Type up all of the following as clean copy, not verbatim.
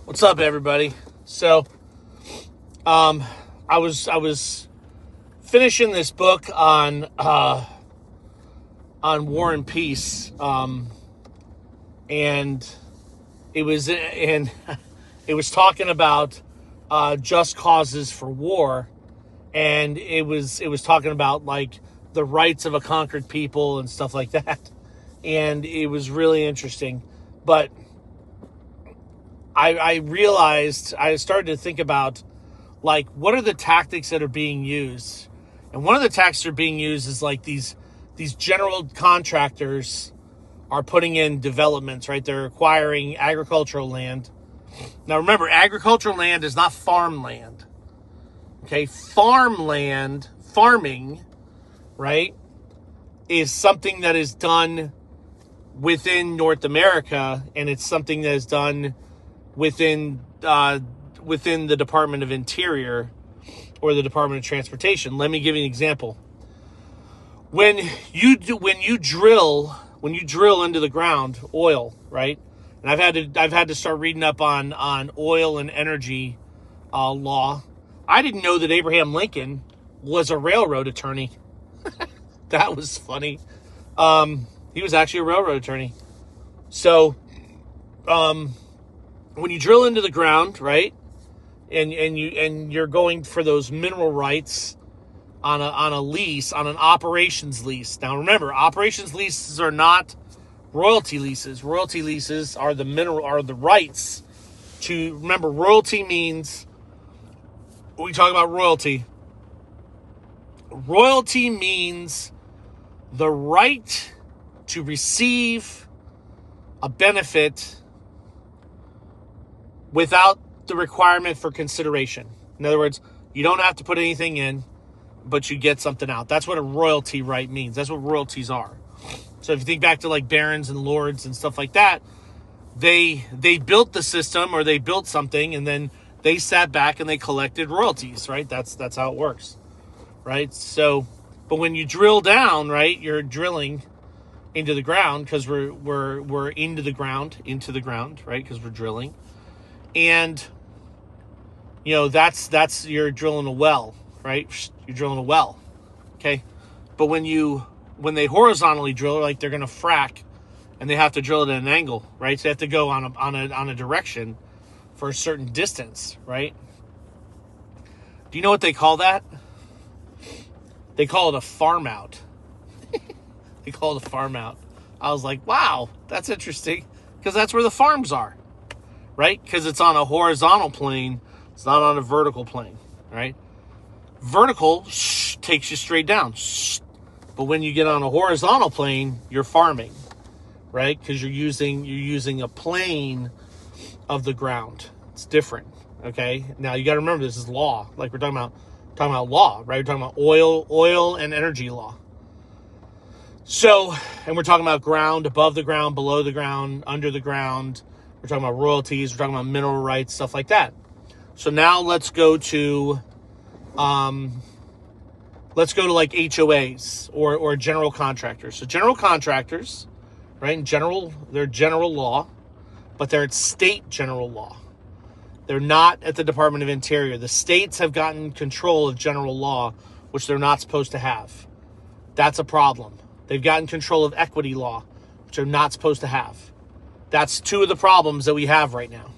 What's up, everybody? So, I was finishing this book on War and Peace, and it was talking about just causes for war, and it was talking about like the rights of a conquered people and stuff like that, and it was really interesting, but I realized, I started to think about, like, what are the tactics that are being used? And one of the tactics that are being used is like these general contractors are putting in developments, right? They're acquiring agricultural land. Now remember, agricultural land is not farmland. Okay, farming, right, is something that is done within North America, and it's something that is done within the Department of Interior or the Department of Transportation. Let me give you an example. When you drill into the ground oil, right? And I've had to start reading up on oil and energy law. I didn't know that Abraham Lincoln was a railroad attorney. That was funny. He was actually a railroad attorney. So, when you drill into the ground, right, and you're going for those mineral rights on a lease, on an operations lease. Now remember, operations leases are not royalty leases. Royalty leases are the rights to. Remember, royalty means, when we talk about royalty means the right to receive a benefit without the requirement for consideration. In other words, you don't have to put anything in, but you get something out. That's what a royalty right means. That's what royalties are. So if you think back to like barons and lords and stuff like that, they built the system, or they built something, and then they sat back and they collected royalties, right? That's how it works, right? So, but when you drill down, right, you're drilling into the ground, because we're into the ground, right? Because we're drilling. And, you know, that's you're drilling a well, right? You're drilling a well, okay? But when they horizontally drill, like they're going to frack, and they have to drill it at an angle, right? So they have to go on a direction for a certain distance, right? Do you know what they call that? They call it a farm out. They call it a farm out. I was like, wow, that's interesting, because that's where the farms are. Right? Because it's on a horizontal plane. It's not on a vertical plane, right? Vertical takes you straight down. But when you get on a horizontal plane, you're farming, right? Because you're using a plane of the ground. It's different, okay? Now, you got to remember, this is law. Like, we're talking about law, right? We're talking about oil and energy law. So, and we're talking about ground, above the ground, below the ground, under the ground. We're talking about royalties. We're talking about mineral rights, stuff like that. So now let's go to like HOAs or general contractors. So general contractors, right? In general, they're general law, but they're at state general law. They're not at the Department of Interior. The states have gotten control of general law, which they're not supposed to have. That's a problem. They've gotten control of equity law, which they're not supposed to have. That's two of the problems that we have right now.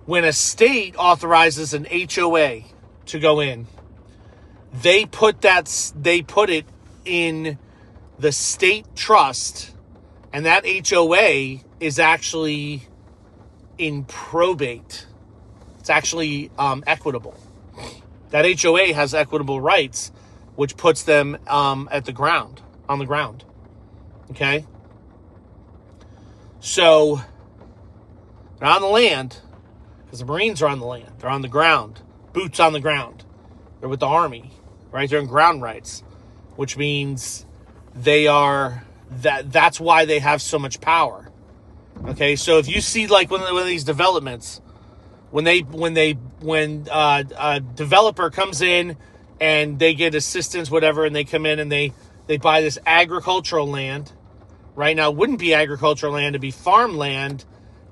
When a state authorizes an HOA to go in, they put it in the state trust, and that HOA is actually in probate. It's actually equitable. That HOA has equitable rights, which puts them on the ground. Okay? So, they're on the land, because the Marines are on the land. They're on the ground. Boots on the ground. They're with the Army, right? They're in ground rights, which means that's why they have so much power. Okay, so if you see like one of these developments, when a developer comes in and they get assistance, whatever, and they come in and they buy this agricultural land. Right now, it wouldn't be agricultural land, it'd be farmland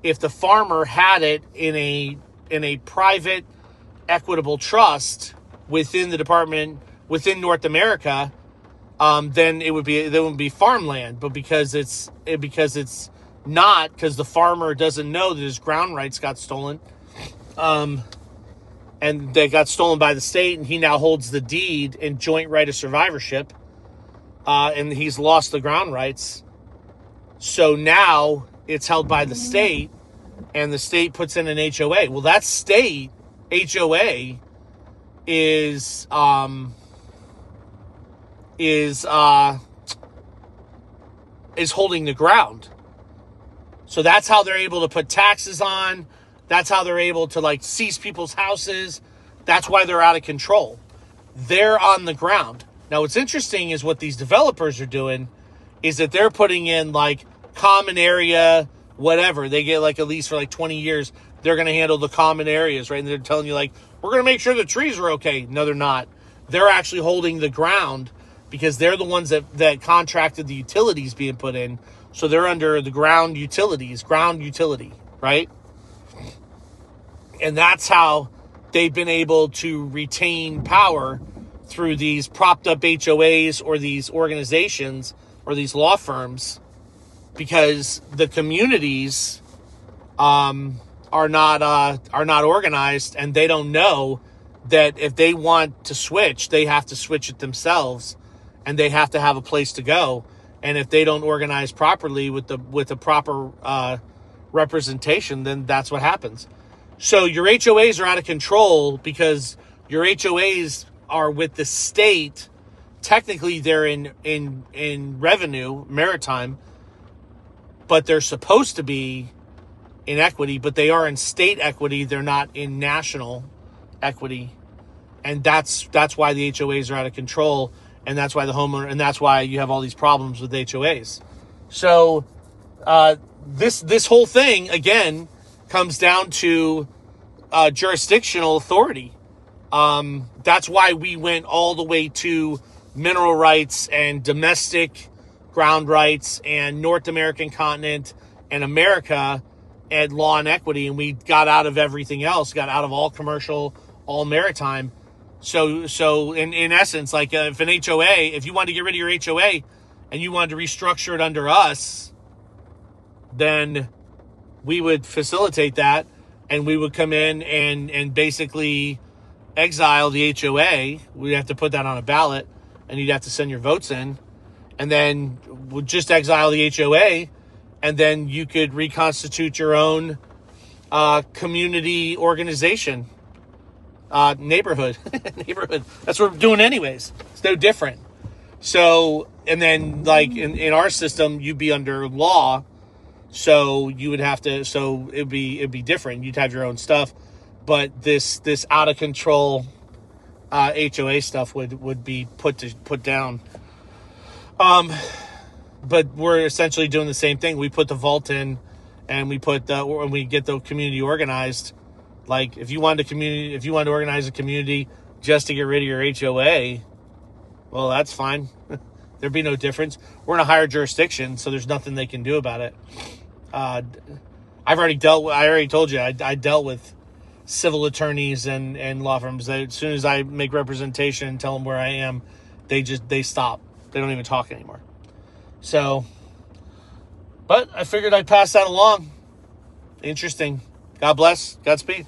if the farmer had it in a private equitable trust within the department, within North America, then it would be farmland. But because it's not, because the farmer doesn't know that his ground rights got stolen, and they got stolen by the state, and he now holds the deed in joint right of survivorship, and he's lost the ground rights. So now it's held by the state, and the state puts in an HOA. Well, that state HOA is holding the ground. So that's how they're able to put taxes on. That's how they're able to like seize people's houses. That's why they're out of control. They're on the ground. Now, what's interesting is what these developers are doing is that they're putting in like common area, whatever. They get like a lease for like 20 years. They're going to handle the common areas, right? And they're telling you like, we're going to make sure the trees are okay. No, they're not. They're actually holding the ground because they're the ones that contracted the utilities being put in. So they're under the ground utility, right? And that's how they've been able to retain power through these propped up HOAs or these organizations or these law firms, because the communities are not organized, and they don't know that if they want to switch, they have to switch it themselves, and they have to have a place to go. And if they don't organize properly with the proper representation, then that's what happens. So your HOAs are out of control because your HOAs are with the state. Technically, they're in revenue, maritime, but they're supposed to be in equity, but they are in state equity. They're not in national equity. And that's why the HOAs are out of control. And that's why the homeowner, and that's why you have all these problems with HOAs. So this whole thing, again, comes down to jurisdictional authority. That's why we went all the way to mineral rights and domestic ground rights and North American continent and America and law and equity, and we got out of everything else, got out of all commercial, all maritime. So in essence, like if an HOA, if you wanted to get rid of your HOA and you wanted to restructure it under us, then we would facilitate that, and we would come in and basically exile the HOA. We'd have to put that on a ballot, and you'd have to send your votes in, and then we'll just exile the HOA, and then you could reconstitute your own community organization, neighborhood. That's what we're doing anyways. It's no different. So, and then like in our system, you'd be under law. So you would have to, so it'd be different. You'd have your own stuff, but this out of control HOA stuff would be put down. But we're essentially doing the same thing. We put the vault in, and we get the community organized. Like if you wanted to organize a community just to get rid of your HOA, well, that's fine. There'd be no difference. We're in a higher jurisdiction, so there's nothing they can do about it. I already told you, I dealt with civil attorneys and law firms. As soon as I make representation and tell them where I am, they stop. They don't even talk anymore. So, but I figured I'd pass that along. Interesting. God bless. Godspeed.